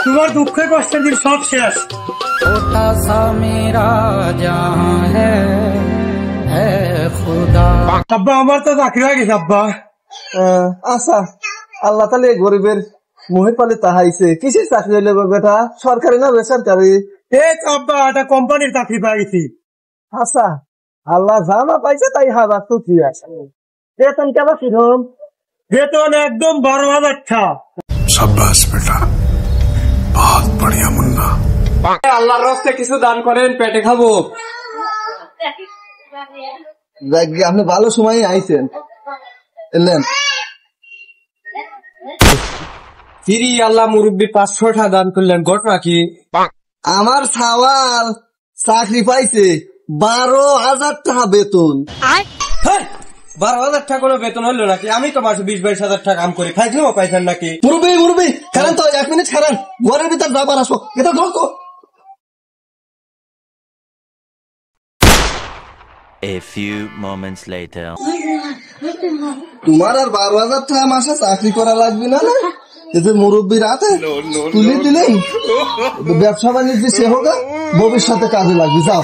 তোমার দুঃখে কষ্টের দিন সব শেষ। छोटा सा मेरा जहां है खुदा। আব্বা আমার তো চাকরি হয়ে গেছে আব্বা। আচ্ছা, আল্লাহ তাহলে গরিবের মুহে পালে তাহাইছে। কিসের চাকরি হইলে বেটা, সরকারি না বেসরকারি? এই তো আব্বা একটা কোম্পানির চাকরি পেয়ে গেছি। আচ্ছা, আল্লাহ জানা পাইছে তাই হাজার তো কি আছে। বেতন কেমন কিরম? বেতন একদম 12,000 টাকা। शाबाश बेटा, बहुत बढ़िया मुन्ना। আল্লাহর রাস্তায় কিছু দান করেন, পেটে খাবো। আপনি ভালো সময় আইছেন, এলেন। ফিরি আল্লাহ মুরব্বী 500 টাকা দান করলেন, ঘটনা কি? আমার সাওয়াল চাকরি পাইছে, 12,000 টাকা বেতন। 12,000 টাকা কোনো বেতন হলো নাকি? আমি তো মাসে 20-22 টাকা কাম করি, খাইছিও পাইছেন নাকি? মুরব্বী খারান তো, 1 মিনিট খারান, ঘরের ভিতর যাবার আসো, এটা ধর তো। A few moments later. তোমার আর 12,000 টাকা মাসে চাকরি করা লাগবে না? এই যে মুরব্বী রাতে তুলে দিলেন, ব্যবসা বাণিজ্য সে হোক, ভবিষ্যতে কাজে লাগবে। যাও।